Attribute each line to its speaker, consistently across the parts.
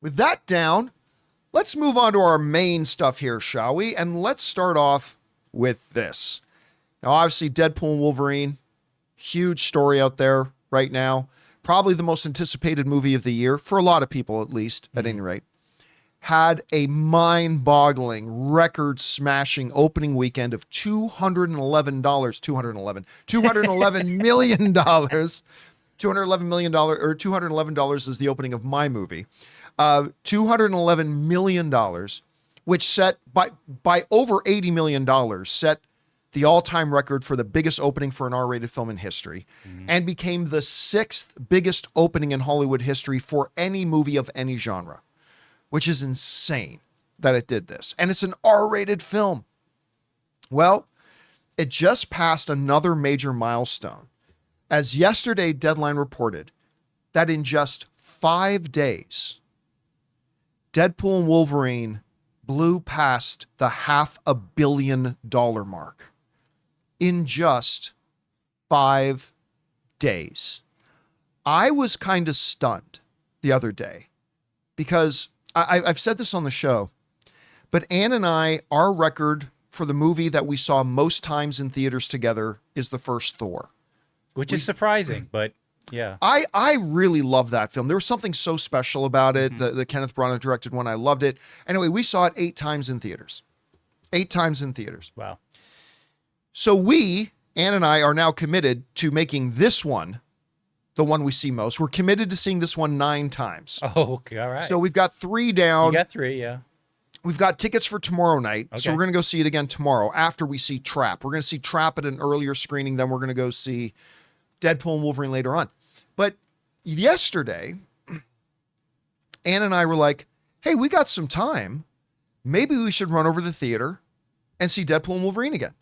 Speaker 1: with that down, let's move on to our main stuff here, shall we? And let's start off with this. Now, obviously, Deadpool and Wolverine, huge story out there right now. Probably the most anticipated movie of the year, for a lot of people at least, at any rate. Had a mind-boggling, record-smashing opening weekend of $211 million. $211 million, or $211 is the opening of my movie. $211 million, which set by over $80 million, set the all-time record for the biggest opening for an R-rated film in history, and became the 6th biggest opening in Hollywood history for any movie of any genre, which is insane that it did this. And it's an R-rated film. Well, it just passed another major milestone, as yesterday Deadline reported that in just 5 days, Deadpool and Wolverine blew past the $500 million mark in just 5 days. I was kind of stunned the other day because I've said this on the show, but Ann and I, our record for the movie that we saw most times in theaters together is the first Thor.
Speaker 2: Which is surprising, but yeah.
Speaker 1: I really love that film. There was something so special about it. The Kenneth Branagh directed one. I loved it. Anyway, we saw it 8 times in theaters. 8 times in theaters.
Speaker 2: Wow.
Speaker 1: So we, Ann and I, are now committed to making this one the one we see most. We're committed to seeing this one 9 times.
Speaker 2: Oh, okay. All right.
Speaker 1: So we've got 3 down.
Speaker 2: You got 3, yeah.
Speaker 1: We've got tickets for tomorrow night.
Speaker 2: Okay.
Speaker 1: So we're going to go see it again tomorrow after we see Trap. We're going to see Trap at an earlier screening. Then we're going to go see Deadpool and Wolverine later on. But yesterday, Ann and I were like, hey, we got some time. Maybe we should run over to the theater and see Deadpool and Wolverine again.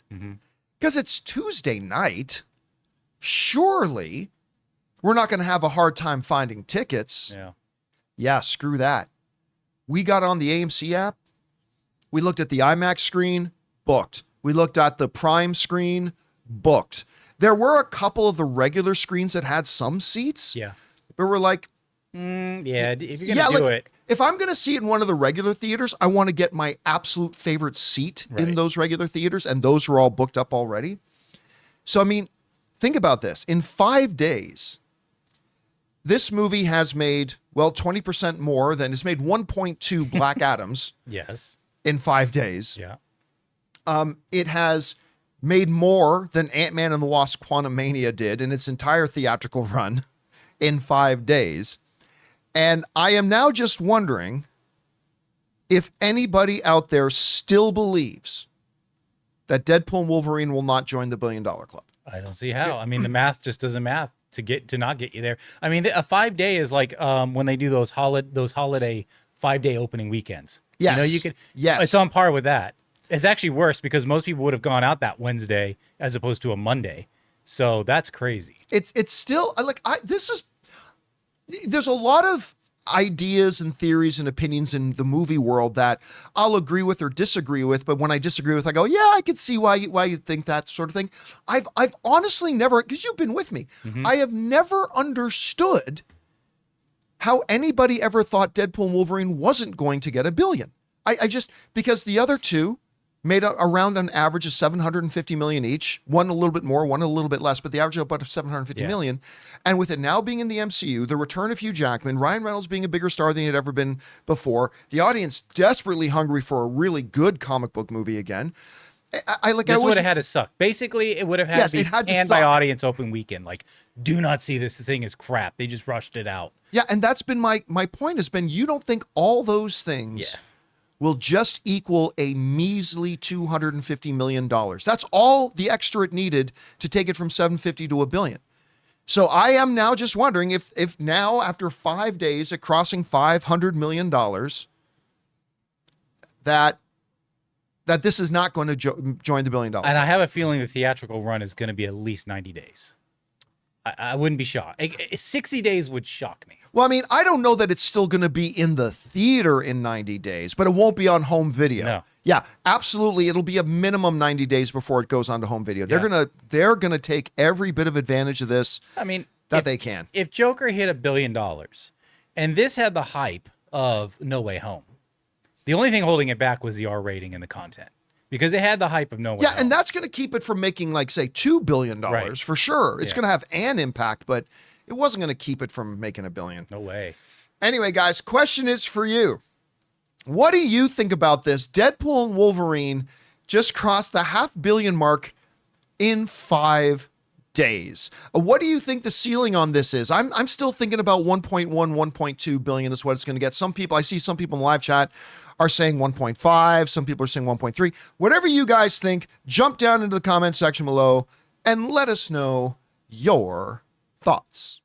Speaker 1: Because it's Tuesday night. Surely we're not going to have a hard time finding tickets. Yeah, screw that. We got on the AMC app. We looked at the IMAX screen, booked. We looked at the Prime screen, booked. There were a couple of the regular screens that had some seats.
Speaker 2: Yeah.
Speaker 1: But we're like,
Speaker 2: yeah, if you're going to do it.
Speaker 1: If I'm going to see it in one of the regular theaters, I want to get my absolute favorite seat in those regular theaters, and those are all booked up already. So, I mean, think about this. In 5 days, this movie has made, 20% more than, it's made 1.2 Black Adams.
Speaker 2: Yes.
Speaker 1: In 5 days.
Speaker 2: Yeah.
Speaker 1: It has made more than Ant-Man and the Wasp: Quantumania did in its entire theatrical run in 5 days. And I am now just wondering if anybody out there still believes that Deadpool and Wolverine will not join the $1 billion club.
Speaker 2: I don't see how. I mean, the math just doesn't math to not get you there. I mean, a 5 day is like when they do those holiday 5 day opening weekends.
Speaker 1: Yes.
Speaker 2: You know, you can.
Speaker 1: Yes.
Speaker 2: It's on par with that. It's actually worse because most people would have gone out that Wednesday as opposed to a Monday. So that's crazy.
Speaker 1: It's still like there's a lot of ideas and theories and opinions in the movie world that I'll agree with or disagree with, but when I disagree with, I go, yeah, I could see why you think that sort of thing. I've honestly never, because you've been with me, I have never understood how anybody ever thought Deadpool and Wolverine wasn't going to get $1 billion. I just, because the other two made around an average of 750 million each, one a little bit more, one a little bit less, but the average of about 750 million. And with it now being in the MCU, the return of Hugh Jackman, Ryan Reynolds being a bigger star than he had ever been before, the audience desperately hungry for a really good comic book movie again.
Speaker 2: This would have had to suck. Basically, it would have had to be canned by audience open weekend. Like, do not see this thing as crap. They just rushed it out.
Speaker 1: Yeah, and that's been my point has been, you don't think all those things will just equal a measly $250 million. That's all the extra it needed to take it from 750 to $1 billion. So I am now just wondering if now, after 5 days at crossing $500 million, that this is not going to join the $1 billion.
Speaker 2: And I have a feeling the theatrical run is going to be at least 90 days. I wouldn't be shocked. 60 days would shock me.
Speaker 1: Well, I mean, I don't know that it's still going to be in the theater in 90 days, but it won't be on home video.
Speaker 2: No.
Speaker 1: Yeah, absolutely. It'll be a minimum 90 days before it goes onto home video. They're gonna take every bit of advantage of this.
Speaker 2: I mean,
Speaker 1: they can.
Speaker 2: If Joker hit $1 billion, and this had the hype of No Way Home. The only thing holding it back was the R rating and the content, because it had the hype of No Way
Speaker 1: Yeah,
Speaker 2: Home.
Speaker 1: and that's going to keep it from making, like, say, $2 billion
Speaker 2: Right.
Speaker 1: for sure. It's
Speaker 2: Yeah.
Speaker 1: going to have an impact, but it wasn't going to keep it from making $1 billion.
Speaker 2: No way.
Speaker 1: Anyway, guys, question is for you. What do you think about this? Deadpool and Wolverine just crossed the $500 million mark in 5 days. What do you think the ceiling on this is? I'm still thinking about 1.1, 1.2 billion is what it's going to get. I see some people in the live chat are saying 1.5. Some people are saying 1.3. Whatever you guys think, jump down into the comment section below and let us know your thoughts.